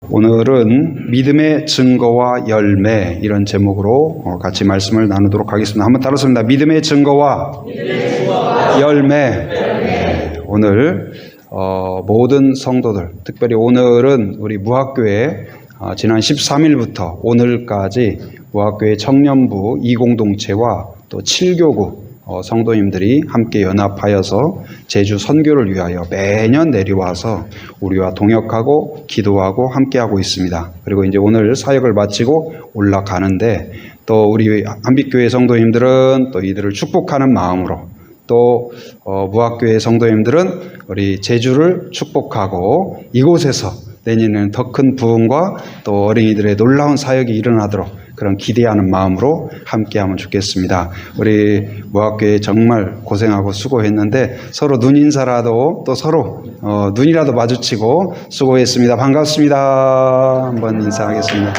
오늘은 믿음의 증거와 열매 이런 제목으로 같이 말씀을 나누도록 하겠습니다. 한번 따라서 믿음의 증거와 열매. 오늘 모든 성도들, 특별히 오늘은 우리 무학교회 지난 13일부터 오늘까지 무학교회 청년부 2공동체와 또 7교구 성도님들이 함께 연합하여서 제주 선교를 위하여 매년 내려와서 우리와 동역하고 기도하고 함께하고 있습니다. 그리고 이제 오늘 사역을 마치고 올라가는데 또 우리 한빛교회 성도님들은 또 이들을 축복하는 마음으로 또 무학교회 성도님들은 우리 제주를 축복하고 이곳에서 내년에는 더 큰 부흥과 또 어린이들의 놀라운 사역이 일어나도록 그런 기대하는 마음으로 함께하면 좋겠습니다. 우리 무학교회 정말 고생하고 수고했는데 서로 눈인사라도 또 서로 눈이라도 마주치고 수고했습니다. 반갑습니다. 한번 인사하겠습니다.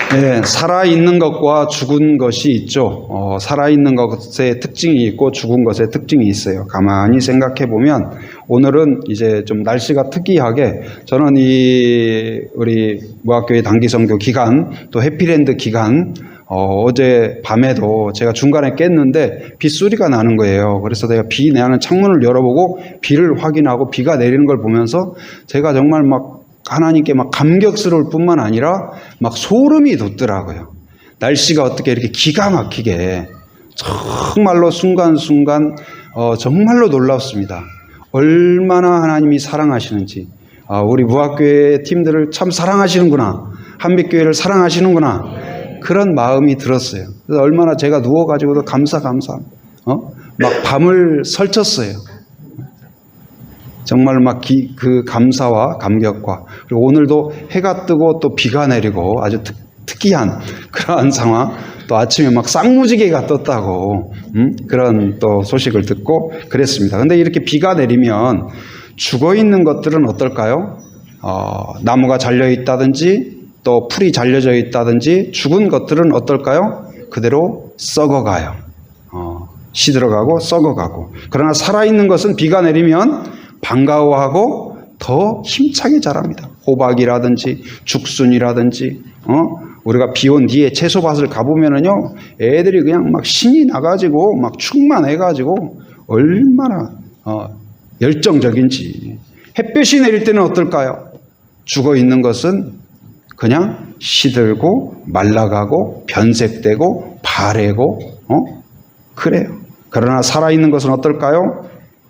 네, 살아있는 것과 죽은 것이 있죠. 살아있는 것의 특징이 있고 죽은 것의 특징이 있어요. 가만히 생각해 보면 오늘은 이제 좀 날씨가 특이하게 저는 우리 무학교회 단기선교 기간 또 해피랜드 기간 어제 밤에도 제가 중간에 깼는데 빗소리가 나는 거예요. 그래서 내가 비 내는 창문을 열어보고 비를 확인하고 비가 내리는 걸 보면서 제가 정말 막 하나님께 막 감격스러울 뿐만 아니라 막 소름이 돋더라고요. 날씨가 어떻게 이렇게 기가 막히게 정말로 순간순간 정말로 놀랍습니다. 얼마나 하나님이 사랑하시는지 우리 무학교회 팀들을 참 사랑하시는구나. 한빛교회를 사랑하시는구나. 그런 마음이 들었어요. 그래서 얼마나 제가 누워가지고도 감사 막 밤을 설쳤어요. 정말 막 그 감사와 감격과 그리고 오늘도 해가 뜨고 또 비가 내리고 아주 특이한 그러한 상황 또 아침에 막 쌍무지개가 떴다고 그런 또 소식을 듣고 그랬습니다. 근데 이렇게 비가 내리면 죽어있는 것들은 어떨까요? 나무가 잘려있다든지 또 풀이 잘려져 있다든지 죽은 것들은 어떨까요? 그대로 썩어가요. 시들어가고 썩어가고. 그러나 살아있는 것은 비가 내리면 반가워하고 더 힘차게 자랍니다. 호박이라든지 죽순이라든지 우리가 비 온 뒤에 채소밭을 가보면은요 애들이 그냥 막 신이 나가지고 막 충만해가지고 얼마나 열정적인지. 햇볕이 내릴 때는 어떨까요? 죽어있는 것은 그냥 시들고 말라가고 변색되고 바래고 그래요. 그러나 살아있는 것은 어떨까요?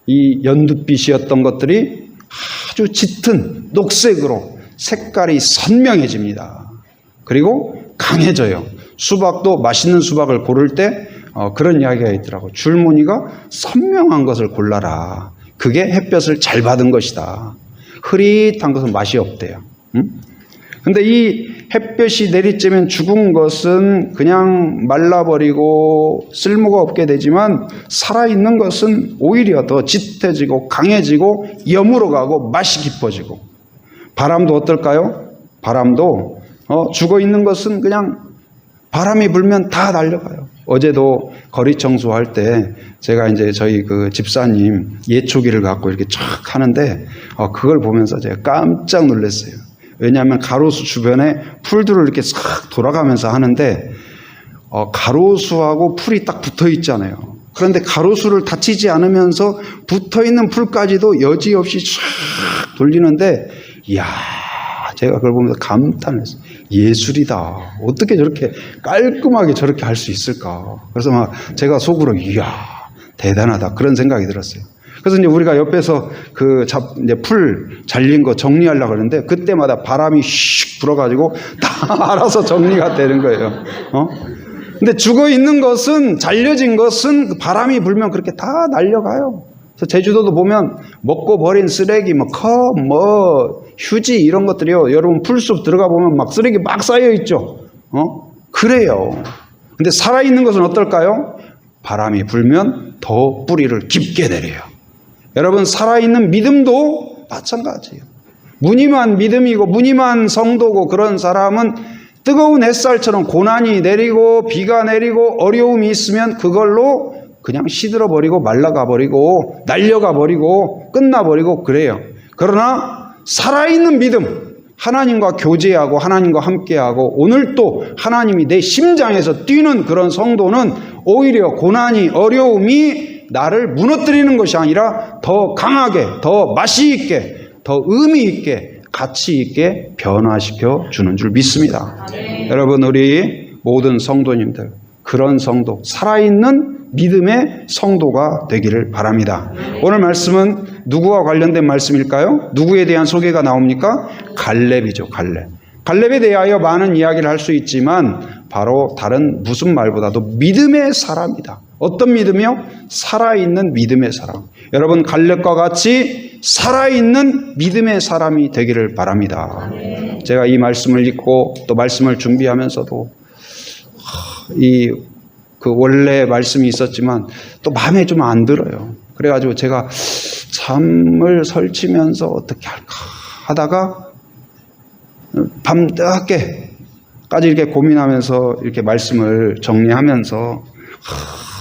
이 연두빛이었던 것들이 아주 짙은 녹색으로 색깔이 선명해집니다. 그리고 강해져요. 수박도 맛있는 수박을 고를 때 그런 이야기가 있더라고요. 줄무늬가 선명한 것을 골라라. 그게 햇볕을 잘 받은 것이다. 흐릿한 것은 맛이 없대요. 근데 이 햇볕이 내리쬐면 죽은 것은 그냥 말라버리고 쓸모가 없게 되지만 살아있는 것은 오히려 더 짙어지고 강해지고 여물어 가고 맛이 깊어지고. 바람도 어떨까요? 바람도 죽어있는 것은 그냥 바람이 불면 다 날려가요. 어제도 거리 청소할 때 제가 이제 저희 그 집사님 예초기를 갖고 이렇게 쫙 하는데 그걸 보면서 제가 깜짝 놀랐어요. 왜냐하면 가로수 주변에 풀들을 이렇게 싹 돌아가면서 하는데 가로수하고 풀이 딱 붙어 있잖아요. 그런데 가로수를 다치지 않으면서 붙어 있는 풀까지도 여지없이 쫙 돌리는데 이야, 제가 그걸 보면서 감탄했어요. 예술이다. 어떻게 저렇게 깔끔하게 저렇게 할 수 있을까? 그래서 막 제가 속으로 이야, 대단하다 그런 생각이 들었어요. 그래서 이제 우리가 옆에서 이제 풀 잘린 거 정리하려고 그러는데 그때마다 바람이 슉 불어가지고 다 알아서 정리가 되는 거예요. 근데 죽어 있는 것은, 잘려진 것은 바람이 불면 그렇게 다 날려가요. 그래서 제주도도 보면 먹고 버린 쓰레기, 컵, 휴지 이런 것들이요. 여러분 풀숲 들어가 보면 막 쓰레기 막 쌓여 있죠. 그래요. 근데 살아있는 것은 어떨까요? 바람이 불면 더 뿌리를 깊게 내려요. 여러분 살아있는 믿음도 마찬가지예요. 무늬만 믿음이고 무늬만 성도고 그런 사람은 뜨거운 햇살처럼 고난이 내리고 비가 내리고 어려움이 있으면 그걸로 그냥 시들어버리고 말라가버리고 날려가버리고 끝나버리고 그래요. 그러나 살아있는 믿음, 하나님과 교제하고 하나님과 함께하고 오늘 또 하나님이 내 심장에서 뛰는 그런 성도는 오히려 고난이 어려움이 나를 무너뜨리는 것이 아니라 더 강하게, 더 맛이 있게, 더 의미 있게, 가치 있게 변화시켜 주는 줄 믿습니다. 여러분, 우리 모든 성도님들, 그런 성도, 살아있는 믿음의 성도가 되기를 바랍니다. 오늘 말씀은 누구와 관련된 말씀일까요? 누구에 대한 소개가 나옵니까? 갈렙이죠. 갈렙에 대하여 많은 이야기를 할 수 있지만 바로 다른 무슨 말보다도 믿음의 사람이다. 어떤 믿음이요? 살아있는 믿음의 사람. 여러분, 갈렙과 같이 살아있는 믿음의 사람이 되기를 바랍니다. 제가 이 말씀을 읽고 또 말씀을 준비하면서도 그 원래 말씀이 있었지만 또 마음에 좀 안 들어요. 그래가지고 제가 잠을 설치면서 어떻게 할까 하다가 밤늦게까지 이렇게 고민하면서 이렇게 말씀을 정리하면서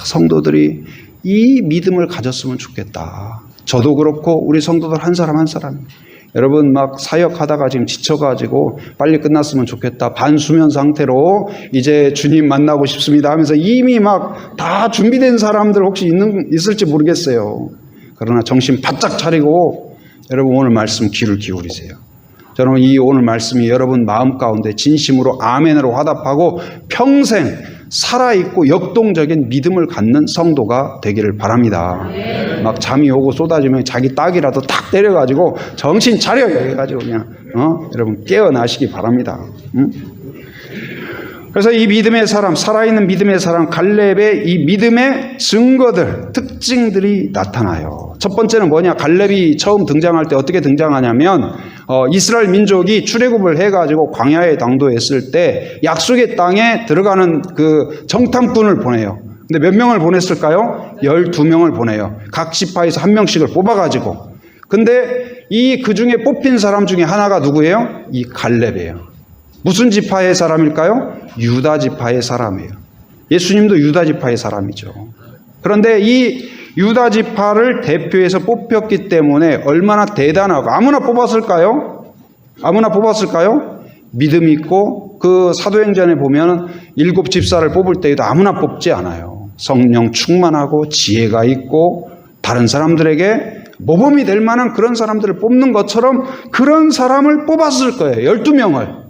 성도들이 이 믿음을 가졌으면 좋겠다. 저도 그렇고 우리 성도들 한 사람 한 사람. 여러분 막 사역하다가 지금 지쳐가지고 빨리 끝났으면 좋겠다. 반수면 상태로 이제 주님 만나고 싶습니다 하면서 이미 막 다 준비된 사람들 혹시 있을지 모르겠어요. 그러나 정신 바짝 차리고 여러분 오늘 말씀 귀를 기울이세요. 저는 이 오늘 말씀이 여러분 마음 가운데 진심으로 아멘으로 화답하고 평생 살아있고 역동적인 믿음을 갖는 성도가 되기를 바랍니다. 막 잠이 오고 쏟아지면 자기 딱이라도 탁 때려가지고 정신 차려 해가지고 그냥 여러분 깨어나시기 바랍니다. 그래서 이 믿음의 사람, 살아있는 믿음의 사람 갈렙의 이 믿음의 증거들, 특징들이 나타나요. 첫 번째는 뭐냐? 갈렙이 처음 등장할 때 어떻게 등장하냐면 이스라엘 민족이 출애굽을 해가지고 광야에 당도했을 때 약속의 땅에 들어가는 그 정탐꾼을 보내요. 근데 몇 명을 보냈을까요? 12명을 보내요. 각 지파에서 한 명씩을 뽑아가지고. 근데 그 중에 뽑힌 사람 중에 하나가 누구예요? 이 갈렙이에요. 무슨 지파의 사람일까요? 유다 지파의 사람이에요. 예수님도 유다 지파의 사람이죠. 그런데 이 유다 지파를 대표해서 뽑혔기 때문에 얼마나 대단하고 아무나 뽑았을까요? 아무나 뽑았을까요? 믿음 있고 그 사도행전에 보면 7 집사를 뽑을 때에도 아무나 뽑지 않아요. 성령 충만하고 지혜가 있고 다른 사람들에게 모범이 될 만한 그런 사람들을 뽑는 것처럼 그런 사람을 뽑았을 거예요. 12명을.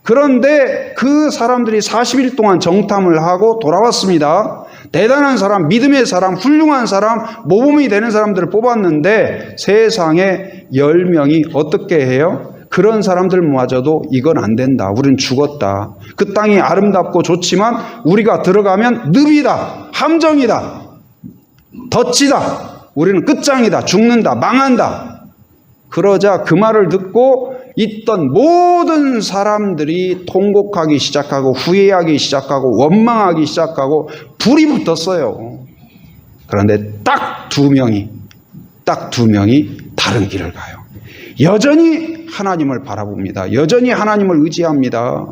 그런데 그 사람들이 40일 동안 정탐을 하고 돌아왔습니다. 대단한 사람, 믿음의 사람, 훌륭한 사람, 모범이 되는 사람들을 뽑았는데 세상에 10명이 어떻게 해요? 그런 사람들마저도 이건 안 된다. 우린 죽었다. 그 땅이 아름답고 좋지만 우리가 들어가면 늪이다. 함정이다. 덫이다. 우리는 끝장이다. 죽는다. 망한다. 그러자 그 말을 듣고 있던 모든 사람들이 통곡하기 시작하고 후회하기 시작하고 원망하기 시작하고 불이 붙었어요. 그런데 딱 두 명이 다른 길을 가요. 여전히 하나님을 바라봅니다. 여전히 하나님을 의지합니다.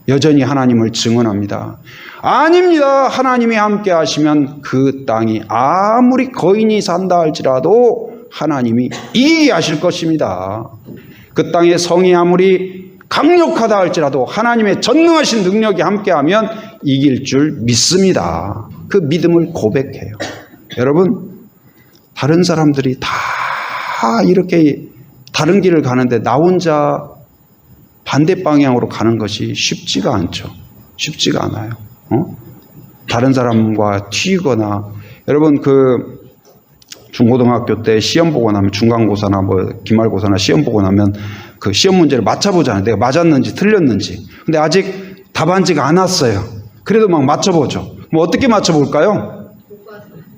여전히 하나님을 증언합니다. 아닙니다. 하나님이 함께 하시면 그 땅이 아무리 거인이 산다 할지라도 하나님이 이기게 하실 것입니다. 그 땅의 성이 아무리 강력하다 할지라도 하나님의 전능하신 능력이 함께하면 이길 줄 믿습니다. 그 믿음을 고백해요. 여러분, 다른 사람들이 다 이렇게 다른 길을 가는데 나 혼자 반대 방향으로 가는 것이 쉽지가 않죠. 쉽지가 않아요. 다른 사람과 튀거나 여러분 중고등학교 때 시험 보고 나면 중간고사나 기말고사나 시험 보고 나면 그 시험 문제를 맞춰보잖아요. 내가 맞았는지 틀렸는지. 근데 아직 답안지가 안 왔어요. 그래도 막 맞춰보죠. 뭐 어떻게 맞춰볼까요?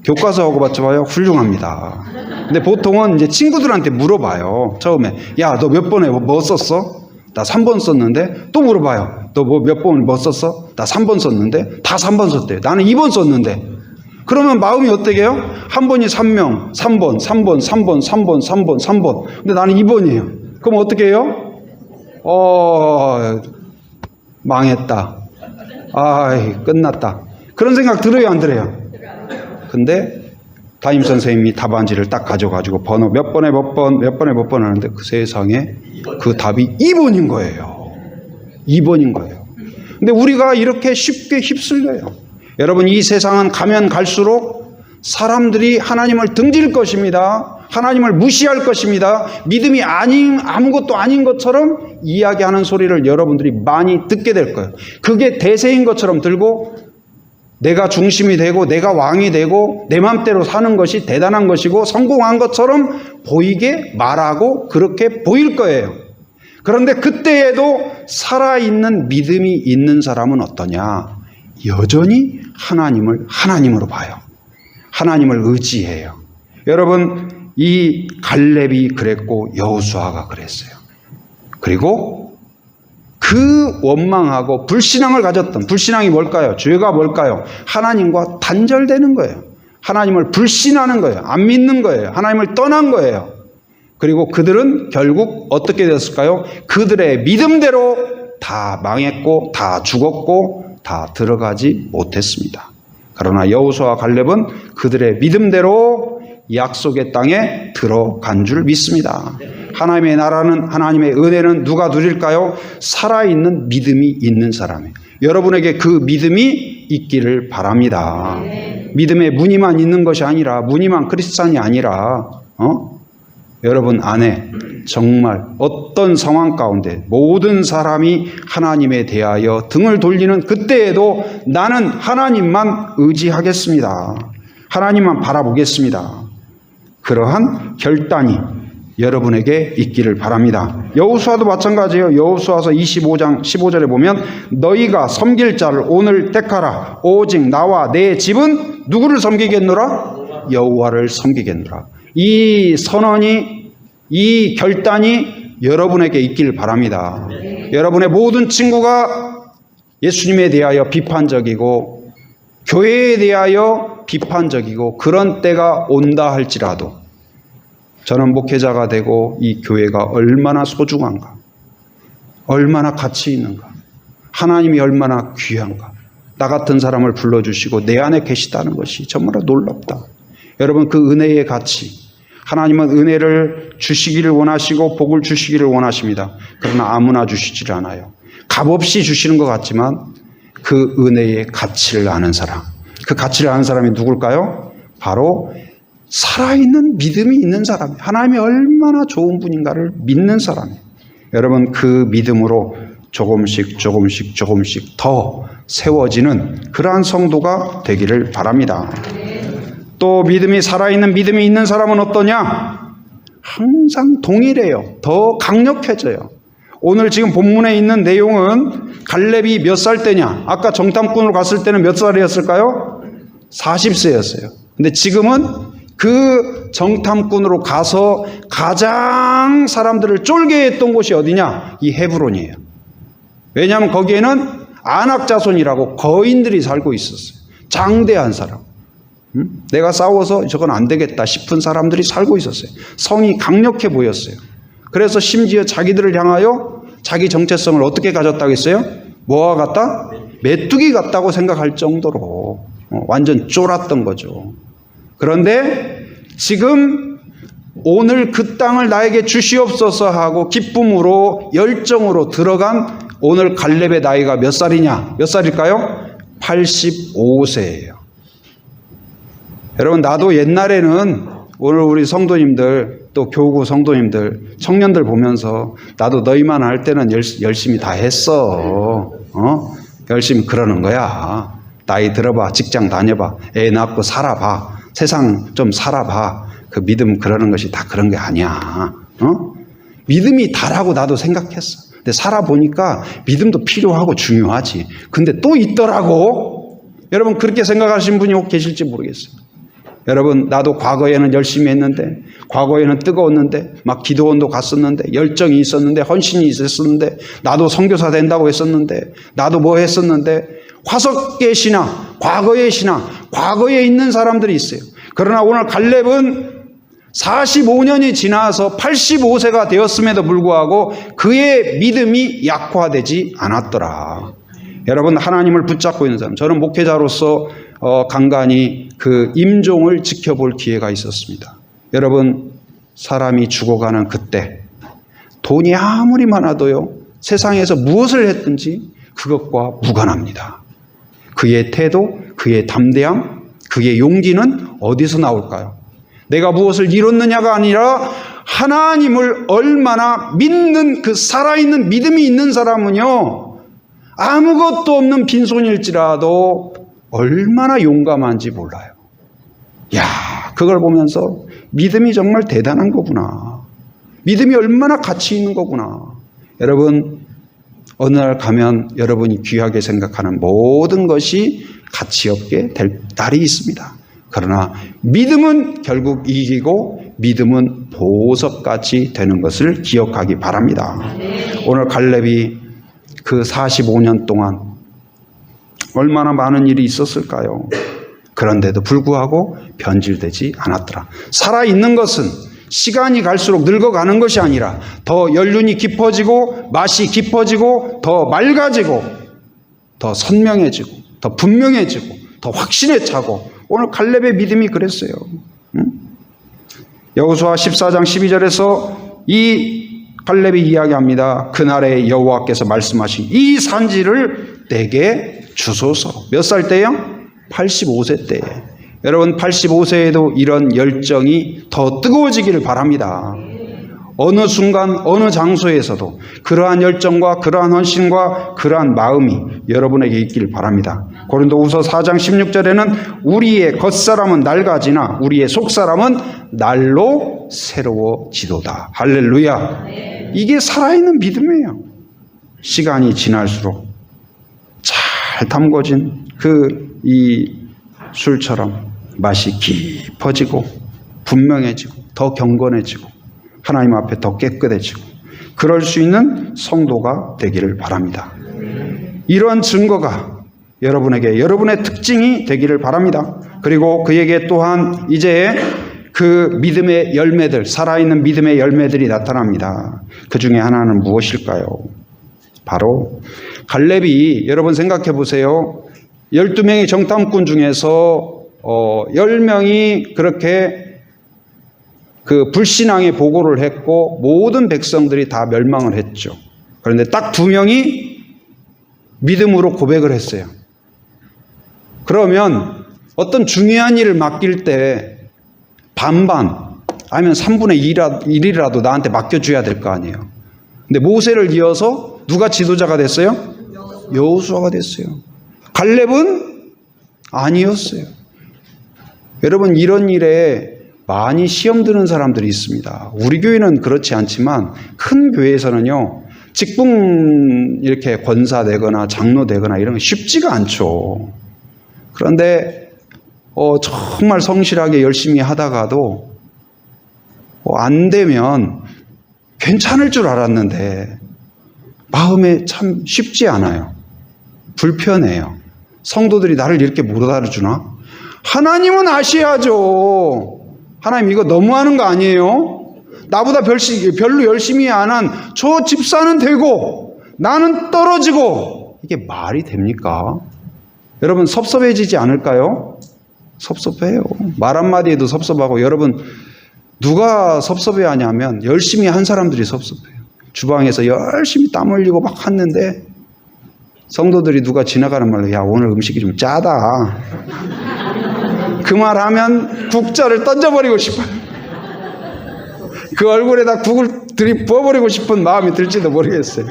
교과서하고 맞춰봐요. 훌륭합니다. 근데 보통은 이제 친구들한테 물어봐요. 처음에 야, 너 몇 번에 뭐 썼어? 나 3번 썼는데. 또 물어봐요. 너 몇 번 뭐 썼어? 나 3번 썼는데. 다 3번 썼대요. 나는 2번 썼는데. 그러면 마음이 어떻게 해요? 한 번이 3번. 근데 나는 2번이에요. 그럼 어떻게 해요? 망했다. 끝났다. 그런 생각 들어요, 안 들어요? 근데 담임 선생님이 답안지를 딱 가져가지고 번호 몇 번에 몇 번 하는데 그 세상에 그 답이 2번인 거예요. 2번인 거예요. 근데 우리가 이렇게 쉽게 휩쓸려요. 여러분, 이 세상은 가면 갈수록 사람들이 하나님을 등질 것입니다. 하나님을 무시할 것입니다. 믿음이 아무것도 아닌 것처럼 이야기하는 소리를 여러분들이 많이 듣게 될 거예요. 그게 대세인 것처럼 들고 내가 중심이 되고 내가 왕이 되고 내 맘대로 사는 것이 대단한 것이고 성공한 것처럼 보이게 말하고 그렇게 보일 거예요. 그런데 그때에도 살아있는 믿음이 있는 사람은 어떠냐? 여전히 하나님을 하나님으로 봐요. 하나님을 의지해요. 여러분, 이 갈렙이 그랬고 여호수아가 그랬어요. 그리고 그 원망하고 불신앙을 가졌던, 불신앙이 뭘까요? 죄가 뭘까요? 하나님과 단절되는 거예요. 하나님을 불신하는 거예요. 안 믿는 거예요. 하나님을 떠난 거예요. 그리고 그들은 결국 어떻게 됐을까요? 그들의 믿음대로 다 망했고 다 죽었고 다 들어가지 못했습니다. 그러나 여호수아와 갈렙은 그들의 믿음대로 약속의 땅에 들어간 줄 믿습니다. 하나님의 나라는, 하나님의 은혜는 누가 누릴까요? 살아있는 믿음이 있는 사람이에요. 여러분에게 그 믿음이 있기를 바랍니다. 믿음의 무늬만 있는 것이 아니라, 무늬만 크리스찬이 아니라 여러분 안에 정말 어떤 상황 가운데 모든 사람이 하나님에 대하여 등을 돌리는 그때에도 나는 하나님만 의지하겠습니다. 하나님만 바라보겠습니다. 그러한 결단이 여러분에게 있기를 바랍니다. 여호수아도 마찬가지예요. 여호수아서 25장 15절에 보면 너희가 섬길 자를 오늘 택하라. 오직 나와 내 집은 누구를 섬기겠노라? 여호와를 섬기겠노라. 이 선언이, 이 결단이 여러분에게 있기를 바랍니다. 여러분의 모든 친구가 예수님에 대하여 비판적이고 교회에 대하여 비판적이고 그런 때가 온다 할지라도 저는 목회자가 되고 이 교회가 얼마나 소중한가, 얼마나 가치 있는가, 하나님이 얼마나 귀한가, 나 같은 사람을 불러주시고 내 안에 계시다는 것이 정말 놀랍다. 여러분, 그 은혜의 가치, 하나님은 은혜를 주시기를 원하시고 복을 주시기를 원하십니다. 그러나 아무나 주시질 않아요. 값없이 주시는 것 같지만 그 은혜의 가치를 아는 사람, 그 가치를 아는 사람이 누굴까요? 바로 살아있는 믿음이 있는 사람, 하나님이 얼마나 좋은 분인가를 믿는 사람이에요. 여러분, 그 믿음으로 조금씩 더 세워지는 그러한 성도가 되기를 바랍니다. 또 믿음이 살아있는 믿음이 있는 사람은 어떠냐? 항상 동일해요. 더 강력해져요. 오늘 지금 본문에 있는 내용은 갈렙이 몇 살 때냐? 아까 정탐꾼으로 갔을 때는 몇 살이었을까요? 40세였어요. 근데 지금은 그 정탐꾼으로 가서 가장 사람들을 쫄게 했던 곳이 어디냐? 이 헤브론이에요. 왜냐하면 거기에는 아낙 자손이라고 거인들이 살고 있었어요. 장대한 사람. 내가 싸워서 저건 안 되겠다 싶은 사람들이 살고 있었어요. 성이 강력해 보였어요. 그래서 심지어 자기들을 향하여 자기 정체성을 어떻게 가졌다고 했어요? 뭐와 같다? 메뚜기 같다고 생각할 정도로 완전 쫄았던 거죠. 그런데 지금 오늘 그 땅을 나에게 주시옵소서 하고 기쁨으로 열정으로 들어간 오늘 갈렙의 나이가 몇 살이냐? 몇 살일까요? 85세예요. 여러분, 나도 옛날에는 오늘 우리 성도님들 또 교구 성도님들 청년들 보면서 나도 너희만 할 때는 열심히 다 했어. 열심히 그러는 거야. 나이 들어봐, 직장 다녀봐, 애 낳고 살아봐, 세상 좀 살아봐. 그 믿음 그러는 것이 다 그런 게 아니야. 믿음이 다라고 나도 생각했어. 근데 살아보니까 믿음도 필요하고 중요하지. 근데 또 있더라고. 여러분, 그렇게 생각하시는 분이 혹 계실지 모르겠어요. 여러분, 나도 과거에는 열심히 했는데, 과거에는 뜨거웠는데, 막 기도원도 갔었는데, 열정이 있었는데, 헌신이 있었는데, 나도 선교사 된다고 했었는데, 나도 뭐 했었는데, 화석계 신앙, 과거의 신앙, 과거에 있는 사람들이 있어요. 그러나 오늘 갈렙은 45년이 지나서 85세가 되었음에도 불구하고 그의 믿음이 약화되지 않았더라. 여러분, 하나님을 붙잡고 있는 사람, 저는 목회자로서 간간히 그 임종을 지켜볼 기회가 있었습니다. 여러분, 사람이 죽어가는 그때 돈이 아무리 많아도요, 세상에서 무엇을 했든지 그것과 무관합니다. 그의 태도, 그의 담대함, 그의 용기는 어디서 나올까요? 내가 무엇을 이뤘느냐가 아니라 하나님을 얼마나 믿는, 그 살아있는 믿음이 있는 사람은요, 아무것도 없는 빈손일지라도 얼마나 용감한지 몰라요. 야, 그걸 보면서 믿음이 정말 대단한 거구나. 믿음이 얼마나 가치 있는 거구나. 여러분, 어느 날 가면 여러분이 귀하게 생각하는 모든 것이 가치 없게 될 날이 있습니다. 그러나 믿음은 결국 이기고 믿음은 보석같이 되는 것을 기억하기 바랍니다. 오늘 갈렙이 그 45년 동안 얼마나 많은 일이 있었을까요? 그런데도 불구하고 변질되지 않았더라. 살아있는 것은 시간이 갈수록 늙어가는 것이 아니라 더 연륜이 깊어지고 맛이 깊어지고 더 맑아지고 더 선명해지고 더 분명해지고 더 확신에 차고, 오늘 갈렙의 믿음이 그랬어요. 여호수아 14장 12절에서 이 갈렙이 이야기합니다. 그날에 여호와께서 말씀하신 이 산지를 내게 주소서. 몇 살 때요? 85세 때에. 여러분, 85세에도 이런 열정이 더 뜨거워지기를 바랍니다. 어느 순간 어느 장소에서도 그러한 열정과 그러한 헌신과 그러한 마음이 여러분에게 있기를 바랍니다. 고린도후서 4장 16절에는 우리의 겉사람은 낡아지나 우리의 속사람은 날로 새로워지도다. 할렐루야. 이게 살아있는 믿음이에요. 시간이 지날수록 잘 담궈진 이 술처럼 맛이 깊어지고 분명해지고 더 경건해지고 하나님 앞에 더 깨끗해지고 그럴 수 있는 성도가 되기를 바랍니다. 이러한 증거가 여러분에게 여러분의 특징이 되기를 바랍니다. 그리고 그에게 또한 이제 그 믿음의 열매들, 살아있는 믿음의 열매들이 나타납니다. 그 중에 하나는 무엇일까요? 바로 갈렙이, 여러분 생각해 보세요. 12명의 정탐꾼 중에서 10명이 그렇게 그 불신앙의 보고를 했고 모든 백성들이 다 멸망을 했죠. 그런데 딱 2명이 믿음으로 고백을 했어요. 그러면 어떤 중요한 일을 맡길 때 반반 아니면 3분의 1이라도 나한테 맡겨줘야 될 거 아니에요. 근데 모세를 이어서 누가 지도자가 됐어요? 여호수아가 됐어요. 갈렙은 아니었어요. 여러분, 이런 일에 많이 시험 드는 사람들이 있습니다. 우리 교회는 그렇지 않지만 큰 교회에서는요, 직분 이렇게 권사 되거나 장로 되거나 이런 거 쉽지가 않죠. 그런데 정말 성실하게 열심히 하다가도 안 되면 괜찮을 줄 알았는데 마음에 참 쉽지 않아요. 불편해요. 성도들이 나를 이렇게 못 알아주나? 하나님은 아셔야죠. 하나님, 이거 너무하는 거 아니에요? 나보다 별로 열심히 안 한 저 집사는 되고 나는 떨어지고, 이게 말이 됩니까? 여러분, 섭섭해지지 않을까요? 섭섭해요. 말 한마디에도 섭섭하고. 여러분, 누가 섭섭해하냐면 열심히 한 사람들이 섭섭해요. 주방에서 열심히 땀 흘리고 막 했는데 성도들이 누가 지나가는 말로, 야, 오늘 음식이 좀 짜다. 그 말 하면 국자를 던져버리고 싶어요. 그 얼굴에다 국을 들이부어버리고 싶은 마음이 들지도 모르겠어요.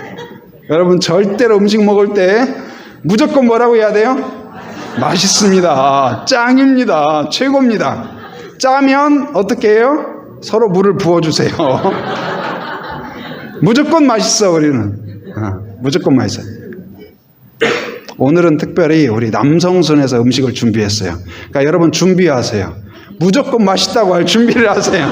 여러분, 절대로 음식 먹을 때 무조건 뭐라고 해야 돼요? 맛있습니다. 짱입니다. 최고입니다. 짜면 어떻게 해요? 서로 물을 부어주세요. 무조건 맛있어, 우리는. 무조건 맛있어요. 오늘은 특별히 우리 남성순에서 음식을 준비했어요. 그러니까 여러분 준비하세요. 무조건 맛있다고 할 준비를 하세요.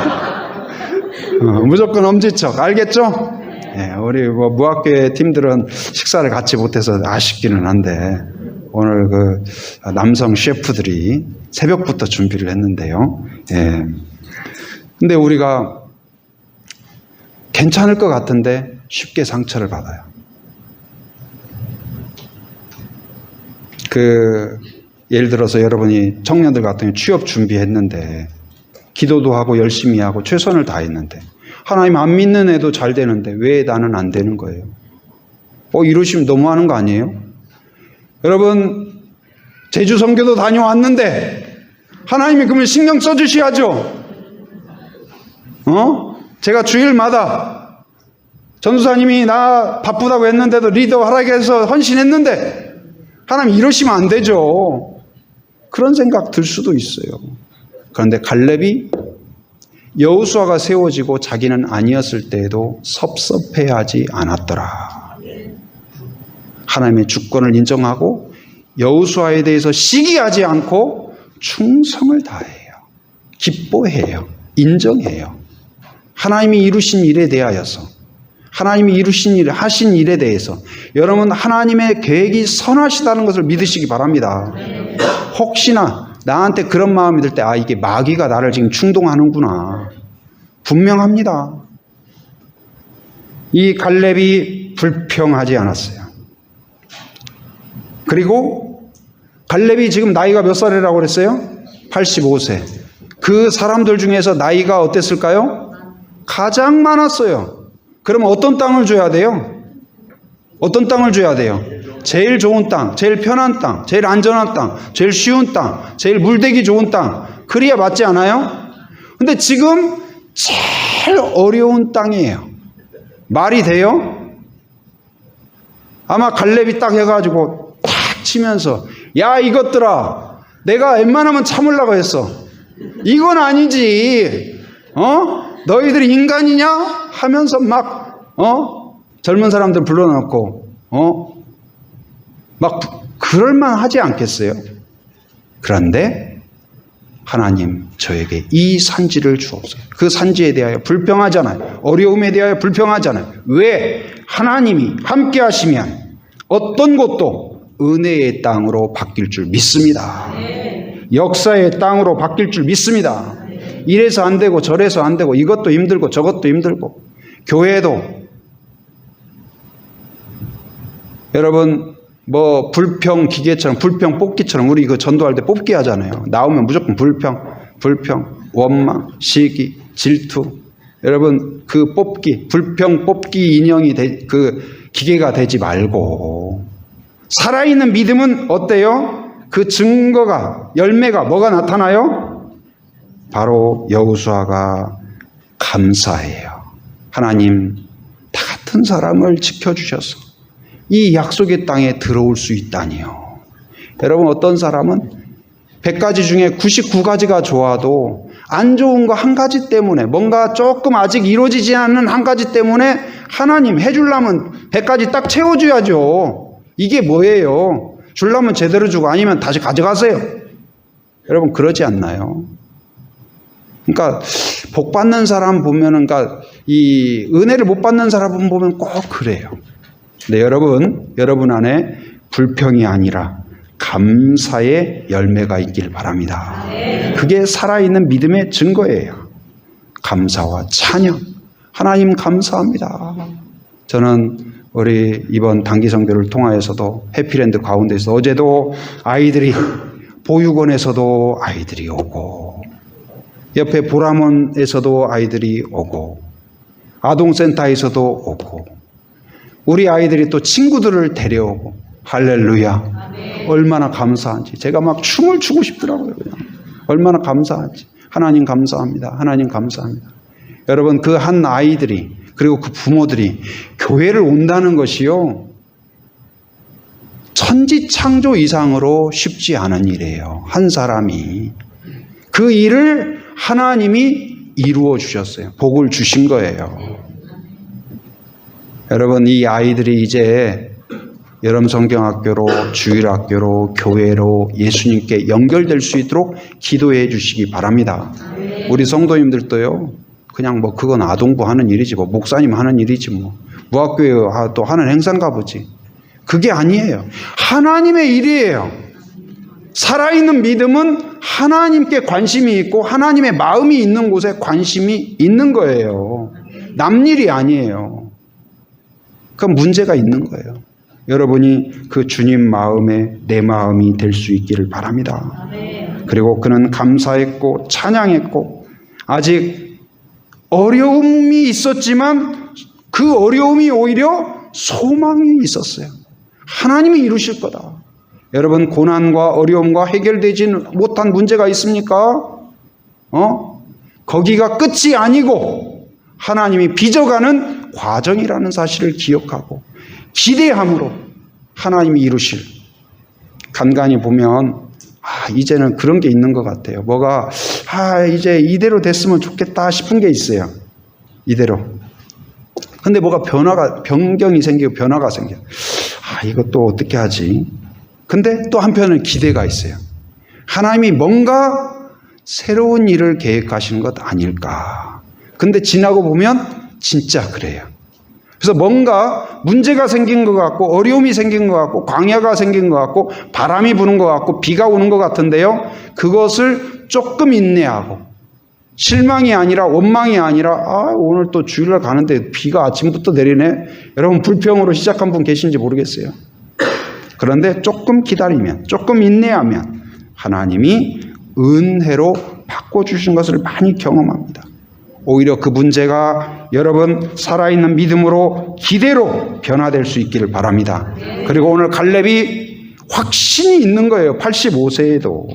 무조건 엄지척. 알겠죠? 네, 우리 무학교의 팀들은 식사를 같이 못해서 아쉽기는 한데 오늘 그 남성 셰프들이 새벽부터 준비를 했는데요. 예. 근데 우리가 괜찮을 것 같은데 쉽게 상처를 받아요. 예를 들어서 여러분이 청년들 같은 경우 취업 준비했는데 기도도 하고 열심히 하고 최선을 다했는데 하나님 안 믿는 애도 잘 되는데 왜 나는 안 되는 거예요? 이러시면 너무하는 거 아니에요? 여러분 제주 선교도 다녀왔는데 하나님이 그러면 신경 써주셔야죠. 제가 주일마다 전도사님이 나 바쁘다고 했는데도 리더 하라고 해서 헌신했는데 하나님 이러시면 안 되죠. 그런 생각 들 수도 있어요. 그런데 갈렙이 여호수아가 세워지고 자기는 아니었을 때에도 섭섭해하지 않았더라. 하나님의 주권을 인정하고 여호수아에 대해서 시기하지 않고 충성을 다해요. 기뻐해요. 인정해요. 하나님이 이루신 일에 대하여서, 하나님이 이루신 일, 하신 일에 대해서 여러분 하나님의 계획이 선하시다는 것을 믿으시기 바랍니다. 혹시나 나한테 그런 마음이 들 때 이게 마귀가 나를 지금 충동하는구나. 분명합니다. 이 갈렙이 불평하지 않았어요. 그리고 갈렙이 지금 나이가 몇 살이라고 그랬어요? 85세. 그 사람들 중에서 나이가 어땠을까요? 가장 많았어요. 그러면 어떤 땅을 줘야 돼요? 어떤 땅을 줘야 돼요? 제일 좋은 땅, 제일 편한 땅, 제일 안전한 땅, 제일 쉬운 땅, 제일 물대기 좋은 땅. 그래야 맞지 않아요? 근데 지금 제일 어려운 땅이에요. 말이 돼요? 아마 갈렙이 딱 해가지고 탁 치면서 야 이것들아 내가 웬만하면 참으려고 했어. 이건 아니지. 너희들이 인간이냐? 하면서 막 젊은 사람들 불러놓고 막 그럴만 하지 않겠어요? 그런데 하나님 저에게 이 산지를 주옵소서. 그 산지에 대하여 불평하잖아요. 어려움에 대하여 불평하잖아요. 왜? 하나님이 함께 하시면 어떤 곳도 은혜의 땅으로 바뀔 줄 믿습니다. 역사의 땅으로 바뀔 줄 믿습니다. 이래서 안 되고 저래서 안 되고 이것도 힘들고 저것도 힘들고 교회도 부르평 기계처럼 불평 뽑기처럼 우리 이거 전도할 때 뽑기 하잖아요. 나오면 무조건 불평, 원망, 시기, 질투. 여러분 그 뽑기, 불평 뽑기 인형이 그 기계가 되지 말고 살아있는 믿음은 어때요? 그 증거가 열매가 뭐가 나타나요? 바로 여호수아가 감사해요. 하나님 다 같은 사람을 지켜주셔서 이 약속의 땅에 들어올 수 있다니요. 여러분 어떤 사람은 100가지 중에 99가지가 좋아도 안 좋은 거 한 가지 때문에 뭔가 조금 아직 이루어지지 않는 한 가지 때문에 하나님 해주려면 100가지 딱 채워줘야죠. 이게 뭐예요? 주려면 제대로 주고 아니면 다시 가져가세요. 여러분 그러지 않나요? 그러니까 복 받는 사람 보면은 그러니까 이 은혜를 못 받는 사람 보면 꼭 그래요. 근데 여러분 안에 불평이 아니라 감사의 열매가 있길 바랍니다. 그게 살아있는 믿음의 증거예요. 감사와 찬양. 하나님 감사합니다. 저는 우리 이번 단기 선교를 통하여서도 해피랜드 가운데서 어제도 아이들이 보육원에서도 아이들이 오고 옆에 보람원에서도 아이들이 오고 아동센터에서도 오고 우리 아이들이 또 친구들을 데려오고 할렐루야. 아멘. 얼마나 감사한지 제가 막 춤을 추고 싶더라고요. 그냥 얼마나 감사한지. 하나님 감사합니다. 하나님 감사합니다. 여러분 그 한 아이들이 그리고 그 부모들이 교회를 온다는 것이요 천지창조 이상으로 쉽지 않은 일이에요. 한 사람이 그 일을 하나님이 이루어 주셨어요. 복을 주신 거예요. 여러분 이 아이들이 이제 여름 성경학교로 주일학교로 교회로 예수님께 연결될 수 있도록 기도해 주시기 바랍니다. 우리 성도님들도요. 그냥 뭐 그건 아동부 하는 일이지 뭐 목사님 하는 일이지 뭐 무학교에 또 하는 행사인가 보지. 그게 아니에요. 하나님의 일이에요. 살아있는 믿음은 하나님께 관심이 있고 하나님의 마음이 있는 곳에 관심이 있는 거예요. 남 일이 아니에요. 그건 문제가 있는 거예요. 여러분이 그 주님 마음에 내 마음이 될 수 있기를 바랍니다. 그리고 그는 감사했고 찬양했고 아직 어려움이 있었지만 그 어려움이 오히려 소망이 있었어요. 하나님이 이루실 거다. 여러분 고난과 어려움과 해결되지 못한 문제가 있습니까? 거기가 끝이 아니고 하나님이 빚어가는 과정이라는 사실을 기억하고 기대함으로 하나님이 이루실. 간간히 보면 이제는 그런 게 있는 것 같아요. 뭐가 이제 이대로 됐으면 좋겠다 싶은 게 있어요. 이대로. 근데 뭐가 변경이 생기고 변화가 생겨. 이것도 어떻게 하지? 근데 또 한편은 기대가 있어요. 하나님이 뭔가 새로운 일을 계획하시는 것 아닐까. 근데 지나고 보면 진짜 그래요. 그래서 뭔가 문제가 생긴 것 같고 어려움이 생긴 것 같고 광야가 생긴 것 같고 바람이 부는 것 같고 비가 오는 것 같은데요. 그것을 조금 인내하고 실망이 아니라 원망이 아니라 오늘 또 주일날 가는데 비가 아침부터 내리네. 여러분 불평으로 시작한 분 계신지 모르겠어요. 그런데 조금 기다리면 조금 인내하면 하나님이 은혜로 바꿔주신 것을 많이 경험합니다. 오히려 그 문제가 여러분 살아있는 믿음으로 기대로 변화될 수 있기를 바랍니다. 그리고 오늘 갈렙이 확신이 있는 거예요. 85세에도.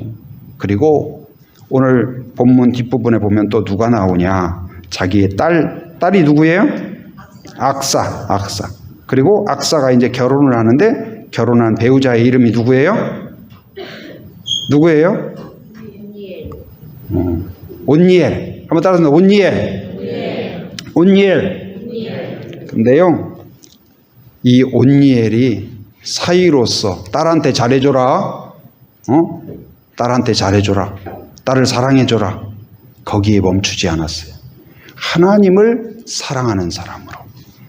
그리고 오늘 본문 뒷부분에 보면 또 누가 나오냐. 자기의 딸이 누구예요? 악사. 그리고 악사가 이제 결혼을 하는데 결혼한 배우자의 이름이 누구예요? 온니엘. 한번 따라서 온니엘. 근데요, 이 온니엘이 사위로서 딸한테 잘해줘라. 딸한테 잘해줘라. 딸을 사랑해줘라. 거기에 멈추지 않았어요. 하나님을 사랑하는 사람으로,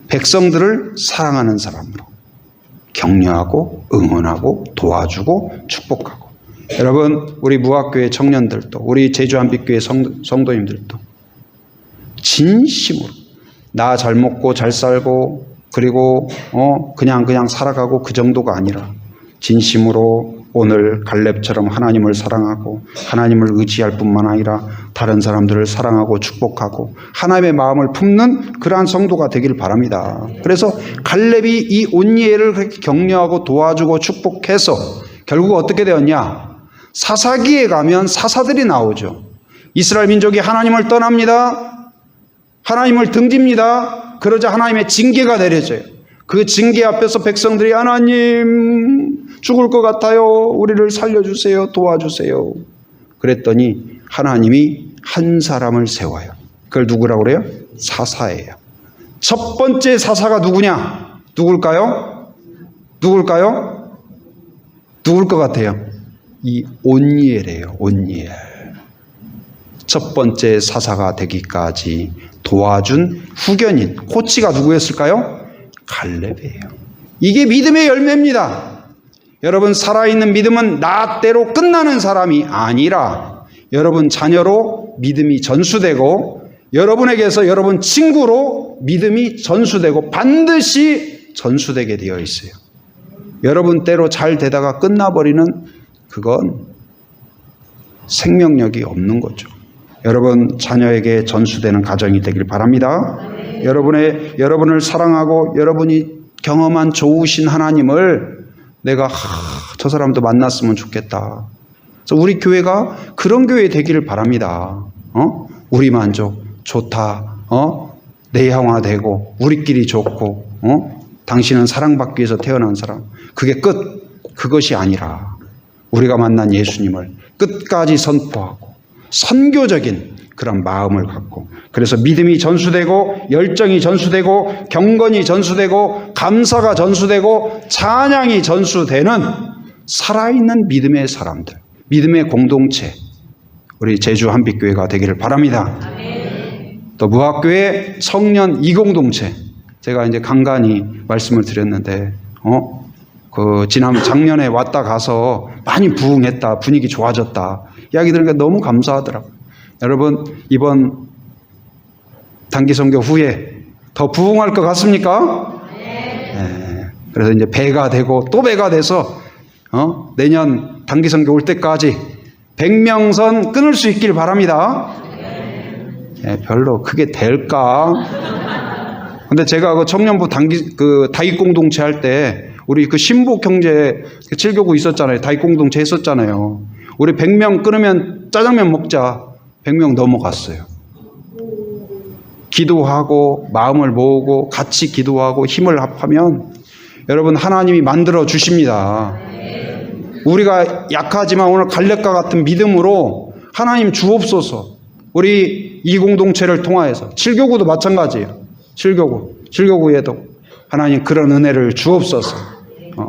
백성들을 사랑하는 사람으로 격려하고 응원하고 도와주고 축복하고. 여러분 우리 무학교회 청년들도 우리 제주한빛교회 성도님들도 진심으로 나 잘 먹고 잘 살고 그리고 그냥 살아가고 그 정도가 아니라 진심으로 오늘 갈렙처럼 하나님을 사랑하고 하나님을 의지할 뿐만 아니라 다른 사람들을 사랑하고 축복하고 하나님의 마음을 품는 그러한 성도가 되길 바랍니다. 그래서 갈렙이 이 온니엘을 그렇게 격려하고 도와주고 축복해서 결국 어떻게 되었냐? 사사기에 가면 사사들이 나오죠. 이스라엘 민족이 하나님을 떠납니다. 하나님을 등집니다. 그러자 하나님의 징계가 내려져요. 그 징계 앞에서 백성들이 하나님 죽을 것 같아요. 우리를 살려주세요. 도와주세요. 그랬더니 하나님이 한 사람을 세워요. 그걸 누구라고 그래요? 사사예요. 첫 번째 사사가 누구냐? 누굴까요? 누굴 것 같아요? 이 온니엘이에요. 온니엘. 첫 번째 사사가 되기까지 도와준 후견인, 코치가 누구였을까요? 갈렙이에요. 이게 믿음의 열매입니다. 여러분 살아있는 믿음은 나 때로 끝나는 사람이 아니라 여러분 자녀로 믿음이 전수되고 여러분에게서 여러분 친구로 믿음이 전수되고 반드시 전수되게 되어 있어요. 여러분 때로 잘 되다가 끝나버리는 그건 생명력이 없는 거죠. 여러분 자녀에게 전수되는 가정이 되길 바랍니다. 여러분을 사랑하고 여러분이 경험한 좋으신 하나님을 내가 저 사람도 만났으면 좋겠다. 그래서 우리 교회가 그런 교회 되기를 바랍니다. 우리 만족 좋다. 내향화되고 우리끼리 좋고 당신은 사랑받기 위해서 태어난 사람. 그게 끝. 그것이 아니라 우리가 만난 예수님을 끝까지 선포하고 선교적인 그런 마음을 갖고 그래서 믿음이 전수되고 열정이 전수되고 경건이 전수되고 감사가 전수되고 찬양이 전수되는 살아있는 믿음의 사람들, 믿음의 공동체, 우리 제주 한빛교회가 되기를 바랍니다. 또 무학교회 청년 이공동체, 제가 이제 간간히 말씀을 드렸는데 작년에 왔다 가서 많이 부흥했다, 분위기 좋아졌다 이야기 들으니까 너무 감사하더라고요. 여러분 이번 단기 선교 후에 더 부흥할 것 같습니까? 네. 그래서 이제 배가 되고 또 배가 돼서 내년 단기선교 올 때까지 100명선 끊을 수 있길 바랍니다. 별로 크게 될까? 근데 제가 그 청년부 다익 공동체 할 때 우리 그 신복 형제 7교구 있었잖아요. 다익 공동체 했었잖아요. 우리 100명 끊으면 짜장면 먹자. 100명 넘어갔어요. 기도하고 마음을 모으고 같이 기도하고 힘을 합하면 여러분 하나님이 만들어 주십니다. 우리가 약하지만 오늘 갈렙과 같은 믿음으로 하나님 주옵소서. 우리 이 공동체를 통하여서 7교구도 마찬가지예요. 7교구에도 하나님 그런 은혜를 주옵소서.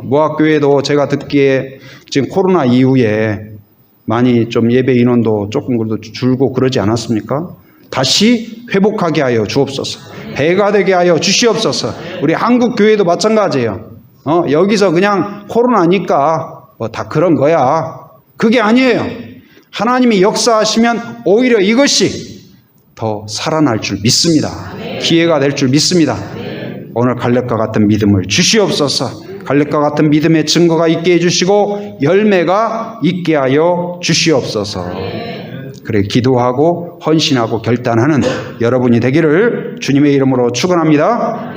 모학교회도 제가 듣기에 지금 코로나 이후에 많이 좀 예배 인원도 조금 그래도 줄고 그러지 않았습니까? 다시 회복하게 하여 주옵소서. 배가 되게 하여 주시옵소서. 우리 한국 교회도 마찬가지예요. 여기서 그냥 코로나니까 뭐 다 그런 거야. 그게 아니에요. 하나님이 역사하시면 오히려 이것이 더 살아날 줄 믿습니다. 기회가 될 줄 믿습니다. 오늘 갈렙과 같은 믿음을 주시옵소서. 갈렙과 같은 믿음의 증거가 있게 해주시고 열매가 있게 하여 주시옵소서. 그래 기도하고 헌신하고 결단하는 여러분이 되기를 주님의 이름으로 축원합니다.